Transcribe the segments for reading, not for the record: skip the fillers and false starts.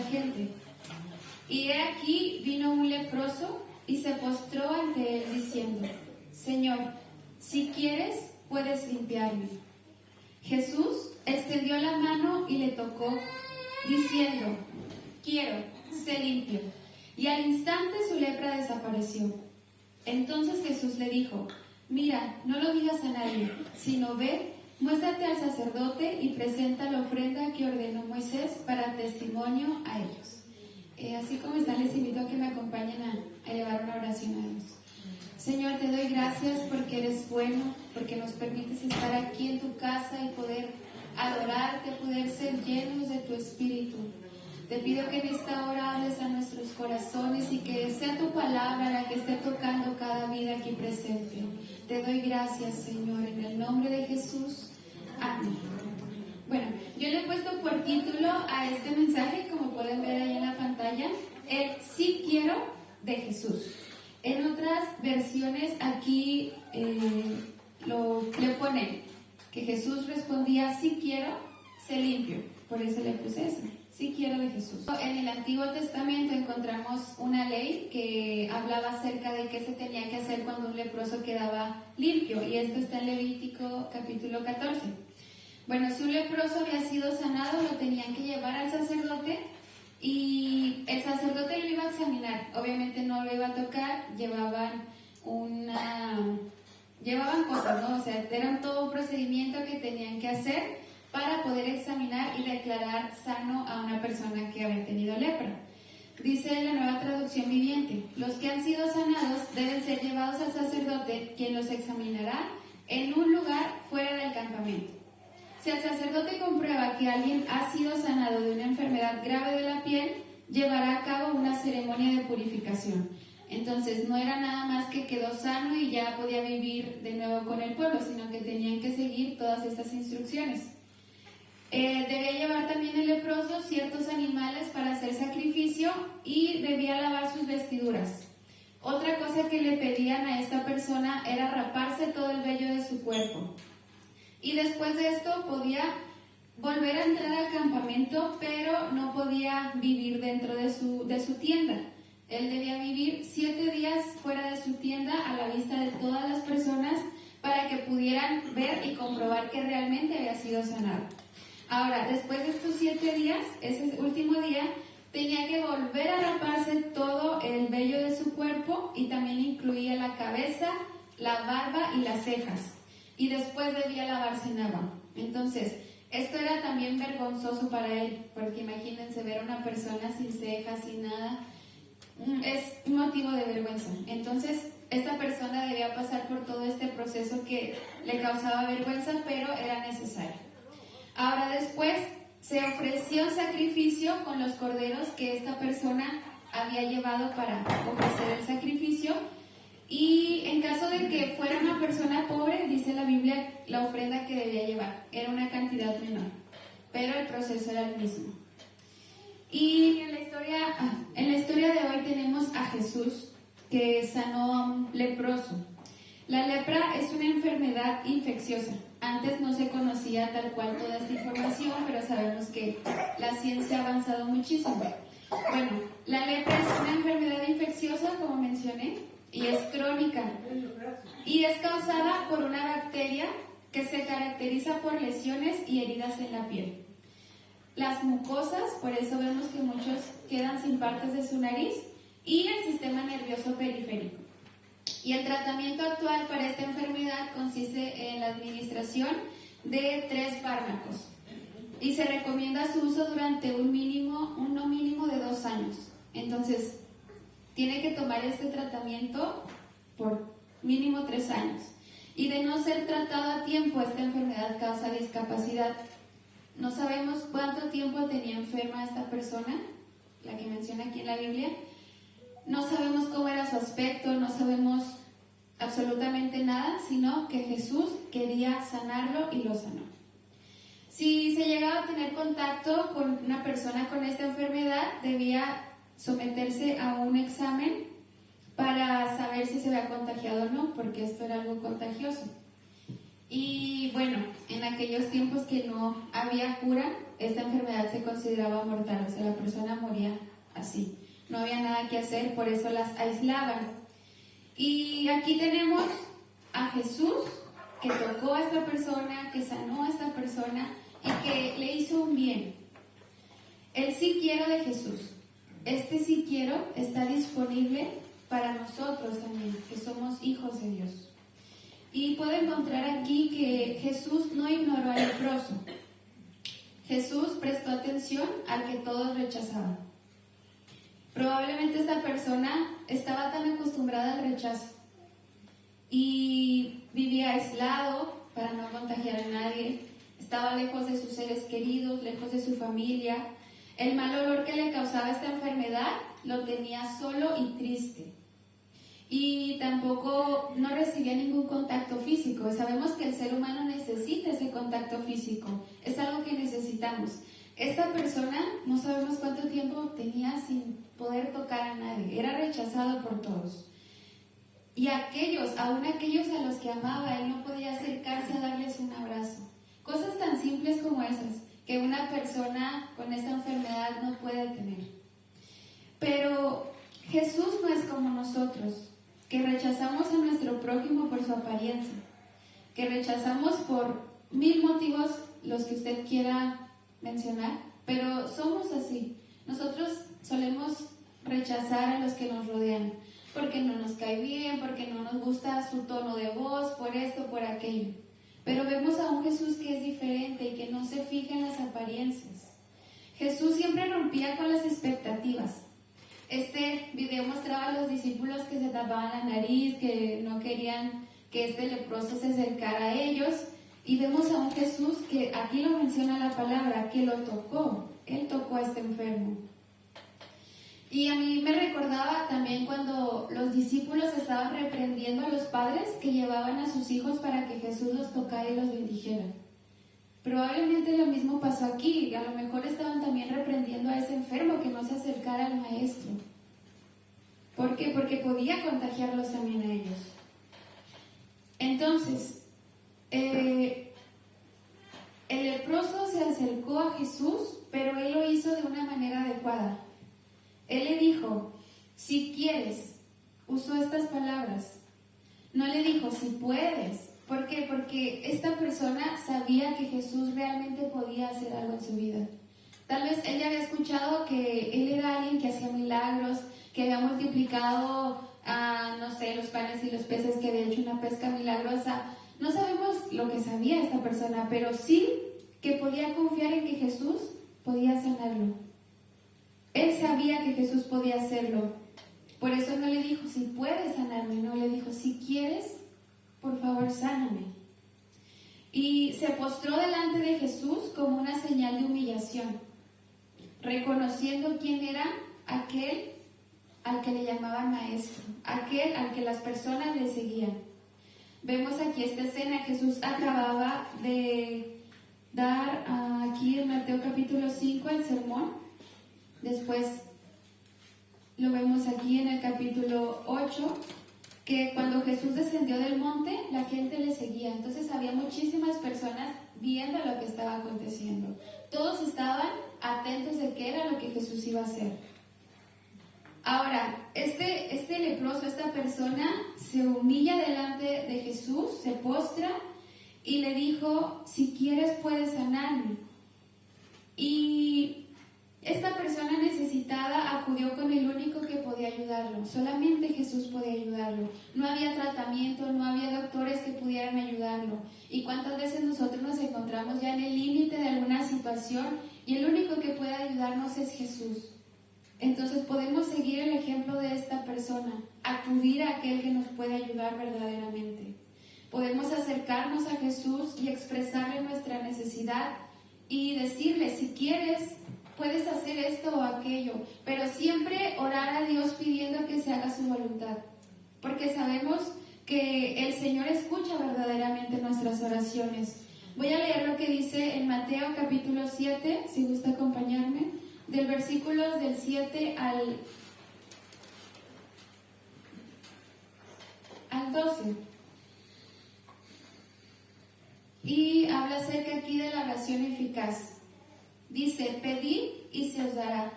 gente. Y he aquí vino un leproso y se postró ante él diciendo: Señor, si quieres, puedes limpiarme. Jesús extendió la mano y le tocó, diciendo: Quiero, sé limpio. Y al instante su lepra desapareció. Entonces Jesús le dijo: Mira, no lo digas a nadie, sino ve, muéstrate al sacerdote y presenta la ofrenda que ordenó Moisés para testimonio a ellos. Así como están, les invito a que me acompañen a elevar una oración a Dios. Señor, te doy gracias porque eres bueno, porque nos permites estar aquí en tu casa y poder adorarte, poder ser llenos de tu Espíritu. Te pido que en esta hora hables a nuestros corazones y que sea tu palabra la que esté tocando cada vida aquí presente. Te doy gracias, Señor, en el nombre de Jesús. Amén. Bueno, yo le he puesto por título a este mensaje, como pueden ver ahí en la pantalla, el Sí quiero de Jesús. En otras versiones aquí le ponen que Jesús respondía: sí quiero, sé limpio. Por eso le puse eso, sí quiero de Jesús. En el Antiguo Testamento encontramos una ley que hablaba acerca de qué se tenía que hacer cuando un leproso quedaba limpio, y esto está en Levítico capítulo 14. Bueno, si un leproso había sido sanado, lo tenían que llevar al sacerdote y el sacerdote lo iba a examinar. Obviamente no lo iba a tocar, llevaban cosas, ¿no? O sea, era todo un procedimiento que tenían que hacer para poder examinar y declarar sano a una persona que había tenido lepra. Dice la Nueva Traducción Viviente: los que han sido sanados deben ser llevados al sacerdote, quien los examinará en un lugar fuera del campamento. Si el sacerdote comprueba que alguien ha sido sanado de una enfermedad grave de la piel, llevará a cabo una ceremonia de purificación. Entonces no era nada más que quedó sano y ya podía vivir de nuevo con el pueblo, sino que tenían que seguir todas estas instrucciones. Debía llevar también el leproso ciertos animales para hacer sacrificio y debía lavar sus vestiduras. Otra cosa que le pedían a esta persona era raparse todo el vello de su cuerpo. Y después de esto podía volver a entrar al campamento, pero no podía vivir dentro de su tienda. Él debía vivir 7 días fuera de su tienda a la vista de todas las personas para que pudieran ver y comprobar que realmente había sido sanado. Ahora, después de estos 7 días, ese último día, tenía que volver a raparse todo el vello de su cuerpo, y también incluía la cabeza, la barba y las cejas. Y después debía lavarse en agua. Entonces, esto era también vergonzoso para él, porque imagínense ver a una persona sin cejas, sin nada, es un motivo de vergüenza. Entonces, esta persona debía pasar por todo este proceso que le causaba vergüenza, pero era necesario. Ahora después se ofreció sacrificio con los corderos que esta persona había llevado para ofrecer el sacrificio. Y en caso de que fuera una persona pobre, dice la Biblia, la ofrenda que debía llevar era una cantidad menor, pero el proceso era el mismo. Y en la historia de hoy tenemos a Jesús, que sanó a un leproso. La lepra es una enfermedad infecciosa. Antes no se conocía tal cual toda esta información, pero sabemos que la ciencia ha avanzado muchísimo. Bueno, la lepra es una enfermedad infecciosa, como mencioné, y es crónica. Y es causada por una bacteria que se caracteriza por lesiones y heridas en la piel. Las mucosas, por eso vemos que muchos quedan sin partes de su nariz, y el sistema nervioso periférico. Y el tratamiento actual para esta enfermedad consiste en la administración de 3 fármacos. Y se recomienda su uso durante un no mínimo de 2 años. Entonces, tiene que tomar este tratamiento por mínimo 3 años. Y de no ser tratado a tiempo, esta enfermedad causa discapacidad. No sabemos cuánto tiempo tenía enferma esta persona, la que menciona aquí en la Biblia. No sabemos cómo era su aspecto, no sabemos absolutamente nada, sino que Jesús quería sanarlo y lo sanó. Si se llegaba a tener contacto con una persona con esta enfermedad, debía someterse a un examen para saber si se había contagiado o no, porque esto era algo contagioso. Y bueno, en aquellos tiempos que no había cura, esta enfermedad se consideraba mortal, o sea, la persona moría así. No había nada que hacer, por eso las aislaban. Y aquí tenemos a Jesús que tocó a esta persona, que sanó a esta persona y que le hizo un bien. El sí quiero de Jesús. Este sí quiero está disponible para nosotros también, que somos hijos de Dios. Y puedo encontrar aquí que Jesús no ignoró al leproso. Jesús prestó atención al que todos rechazaban. Probablemente esta persona estaba tan acostumbrada al rechazo y vivía aislado para no contagiar a nadie. Estaba lejos de sus seres queridos, lejos de su familia. El mal olor que le causaba esta enfermedad lo tenía solo y triste. Y tampoco no recibía ningún contacto físico. Sabemos que el ser humano necesita ese contacto físico. Es algo que necesitamos. Esta persona no sabemos cuánto tiempo tenía sin poder tocar a nadie. Era rechazado por todos. Y aún aquellos a los que amaba, él no podía acercarse a darles un abrazo. Cosas tan simples como esas, que una persona con esta enfermedad no puede tener. Pero Jesús no es como nosotros, que rechazamos a nuestro prójimo por su apariencia, que rechazamos por 1000 motivos, los que usted quiera mencionar, pero somos así. Nosotros solemos rechazar a los que nos rodean, porque no nos cae bien, porque no nos gusta su tono de voz, por esto, por aquello. Pero vemos a un Jesús que es diferente y que no se fija en las apariencias. Jesús siempre rompía con las expectativas. Este video mostraba a los discípulos que se tapaban la nariz, que no querían que este leproso se acercara a ellos. Y vemos a un Jesús que aquí lo menciona la palabra, que lo tocó. Él tocó a este enfermo. Y a mí me recordaba también cuando los discípulos estaban reprendiendo a los padres que llevaban a sus hijos para que Jesús los tocara y los bendijera. Probablemente lo mismo pasó aquí. A lo mejor estaban también reprendiendo a ese enfermo que no se acercara al maestro. ¿Por qué? Porque podía contagiarlos también a ellos. Entonces, el leproso se acercó a Jesús, pero él lo hizo de una manera adecuada. Él le dijo, si quieres, usó estas palabras. No le dijo, si puedes. ¿Por qué? Porque esta persona sabía que Jesús realmente podía hacer algo en su vida. Tal vez él ya había escuchado que él era alguien que hacía milagros, que había multiplicado, los panes y los peces, que había hecho una pesca milagrosa. No sabemos lo que sabía esta persona, pero sí que podía confiar en que Jesús podía sanarlo. Él sabía que Jesús podía hacerlo. Por eso no le dijo, si puedes sanarme, no, le dijo, si quieres, por favor, sáname. Y se postró delante de Jesús como una señal de humillación, reconociendo quién era aquel al que le llamaban maestro, aquel al que las personas le seguían. Vemos aquí esta escena. Jesús acababa de dar aquí en Mateo capítulo 5 el sermón. Después lo vemos aquí en el capítulo 8, que cuando Jesús descendió del monte, la gente le seguía. Entonces había muchísimas personas viendo lo que estaba aconteciendo. Todos estaban atentos de qué era lo que Jesús iba a hacer. Ahora, este leproso, esta persona, se humilla delante de Jesús, se postra y le dijo, si quieres puedes sanarme. Y esta persona necesitada acudió con el único que podía ayudarlo. Solamente Jesús podía ayudarlo. No había tratamiento, no había doctores que pudieran ayudarlo. ¿Y cuántas veces nosotros nos encontramos ya en el límite de alguna situación y el único que puede ayudarnos es Jesús? Entonces podemos seguir el ejemplo de esta persona, acudir a aquel que nos puede ayudar verdaderamente. Podemos acercarnos a Jesús y expresarle nuestra necesidad y decirle, si quieres, puedes hacer esto o aquello, pero siempre orar a Dios pidiendo que se haga su voluntad, porque sabemos que el Señor escucha verdaderamente nuestras oraciones. Voy a leer lo que dice en Mateo capítulo 7, si gusta acompañarme, del versículos del 7 al 12. y habla acerca aquí de la oración eficaz. Dice, pedid y se os dará,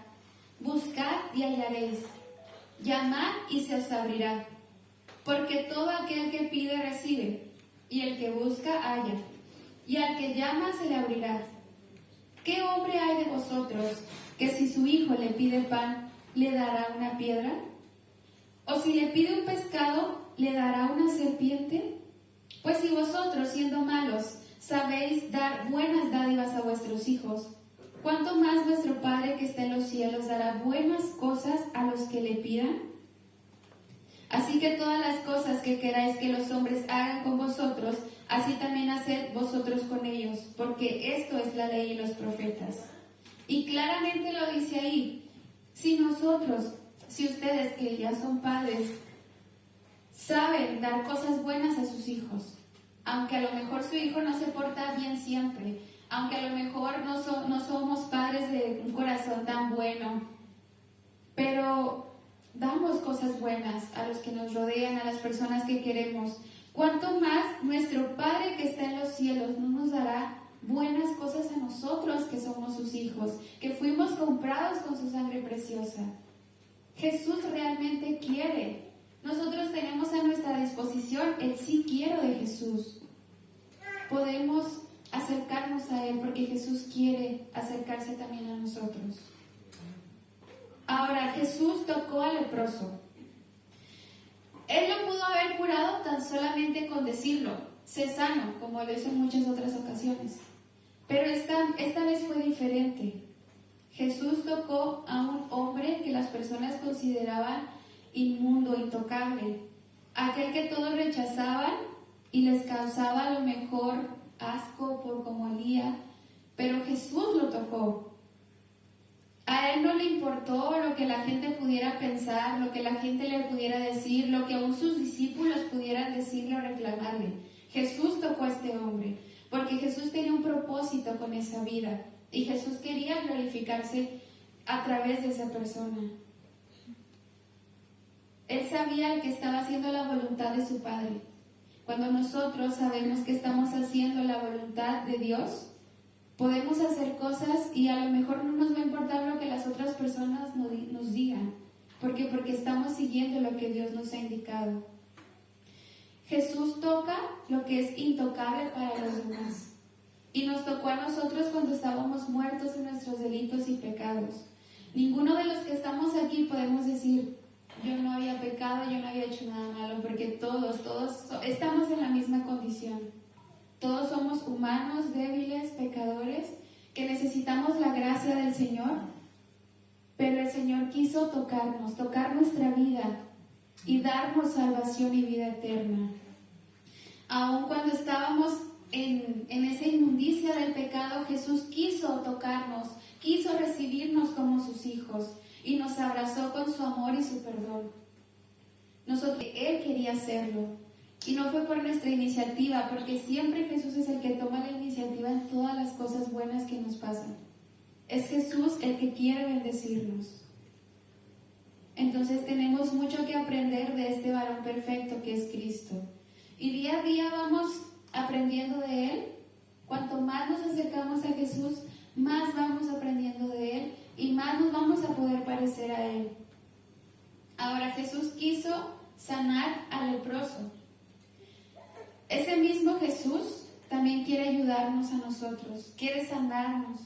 buscad y hallaréis, llamad y se os abrirá, porque todo aquel que pide recibe, y el que busca halla, y al que llama se le abrirá. ¿Qué hombre hay de vosotros que si su hijo le pide pan, le dará una piedra? ¿O si le pide un pescado, le dará una serpiente? Pues si vosotros, siendo malos, sabéis dar buenas dádivas a vuestros hijos, ¿cuánto más vuestro Padre que está en los cielos dará buenas cosas a los que le pidan? Así que todas las cosas que queráis que los hombres hagan con vosotros, así también haced vosotros con ellos, porque esto es la ley y los profetas. Y claramente lo dice ahí, si ustedes que ya son padres, saben dar cosas buenas a sus hijos, aunque a lo mejor su hijo no se porta bien siempre, aunque a lo mejor no somos padres de un corazón tan bueno, pero damos cosas buenas a los que nos rodean, a las personas que queremos. ¿Cuánto más nuestro Padre que está en los cielos no nos dará buenas cosas a nosotros que somos sus hijos, que fuimos comprados con su sangre preciosa? Jesús realmente quiere. Nosotros tenemos a nuestra disposición el sí quiero de Jesús. Podemos acercarnos a Él porque Jesús quiere acercarse también a nosotros. Ahora, Jesús tocó al leproso. Él lo pudo haber curado tan solamente con decirlo, sé sano, como lo hizo en muchas otras ocasiones. Pero esta vez fue diferente. Jesús tocó a un hombre que las personas consideraban inmundo, intocable, aquel que todos rechazaban y les causaba a lo mejor asco por cómo olía, pero Jesús lo tocó. A él no le importó lo que la gente pudiera pensar, lo que la gente le pudiera decir, lo que aún sus discípulos pudieran decirle o reclamarle. Jesús tocó a este hombre, porque Jesús tenía un propósito con esa vida y Jesús quería glorificarse a través de esa persona. Él sabía que estaba haciendo la voluntad de su Padre. Cuando nosotros sabemos que estamos haciendo la voluntad de Dios, podemos hacer cosas y a lo mejor no nos va a importar lo que las otras personas nos digan. ¿Por qué? Porque estamos siguiendo lo que Dios nos ha indicado. Jesús toca lo que es intocable para los demás. Y nos tocó a nosotros cuando estábamos muertos en nuestros delitos y pecados. Ninguno de los que estamos aquí podemos decir, yo no había pecado, yo no había hecho nada malo, porque todos estamos en la misma condición. Todos somos humanos, débiles, pecadores, que necesitamos la gracia del Señor, pero el Señor quiso tocar nuestra vida y darnos salvación y vida eterna. Aun cuando estábamos en esa inmundicia del pecado, Jesús quiso tocarnos, quiso recibirnos como sus hijos y nos abrazó con su amor y su perdón. Él quería hacerlo. Y no fue por nuestra iniciativa, porque siempre Jesús es el que toma la iniciativa en todas las cosas buenas que nos pasan. Es Jesús el que quiere bendecirnos. Entonces tenemos mucho que aprender de este varón perfecto que es Cristo. Y día a día vamos aprendiendo de Él. Cuanto más nos acercamos a Jesús, más vamos aprendiendo de Él y más nos vamos a poder parecer a Él. Ahora, Jesús quiso sanar al leproso. Ese mismo Jesús también quiere ayudarnos a nosotros, quiere sanarnos,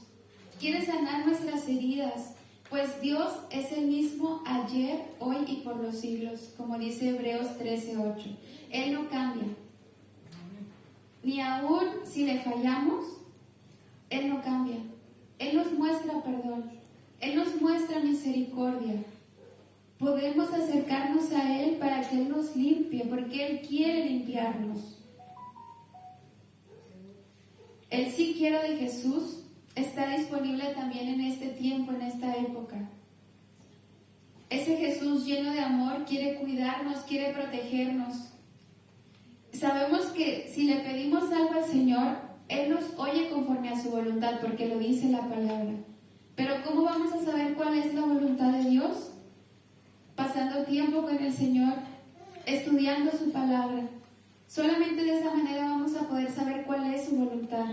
quiere sanar nuestras heridas, pues Dios es el mismo ayer, hoy y por los siglos, como dice Hebreos 13:8. Él no cambia. Ni aún si le fallamos, Él no cambia. Él nos muestra perdón, Él nos muestra misericordia. Podemos acercarnos a Él para que Él nos limpie, porque Él quiere limpiarnos. El sí quiero de Jesús está disponible también en este tiempo, en esta época. Ese Jesús lleno de amor quiere cuidarnos, quiere protegernos. Sabemos que si le pedimos algo al Señor, Él nos oye conforme a su voluntad, porque lo dice la palabra. Pero ¿cómo vamos a saber cuál es la voluntad de Dios? Pasando tiempo con el Señor, estudiando su palabra, Solamente de esa manera vamos a poder saber cuál es su voluntad.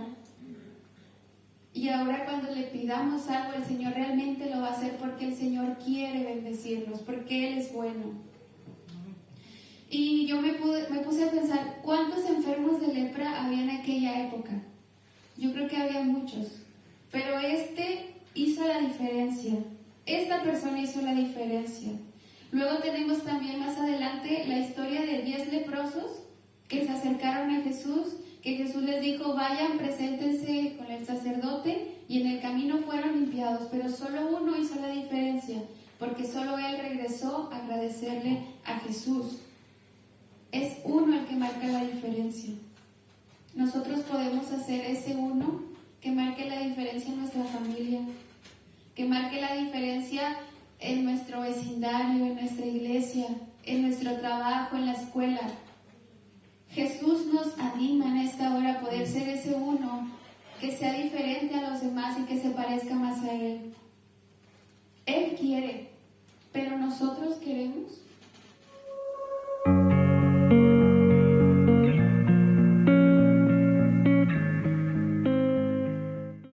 Y ahora cuando le pidamos algo, el Señor realmente lo va a hacer porque el Señor quiere bendecirnos, porque Él es bueno. Y yo me puse a pensar, ¿cuántos enfermos de lepra había en aquella época? Yo creo que había muchos, pero este hizo la diferencia. Esta persona hizo la diferencia. Luego tenemos también más adelante la historia de 10 leprosos que se acercaron a Jesús, que Jesús les dijo, vayan, preséntense con el sacerdote, y en el camino fueron limpiados, pero solo uno hizo la diferencia, porque solo él regresó a agradecerle a Jesús. Es uno el que marca la diferencia. Nosotros podemos hacer ese uno que marque la diferencia en nuestra familia, que marque la diferencia en nuestro vecindario, en nuestra iglesia, en nuestro trabajo, en la escuela. Jesús nos anima en esta hora a poder ser ese uno que sea diferente a los demás y que se parezca más a Él. Él quiere, pero nosotros queremos.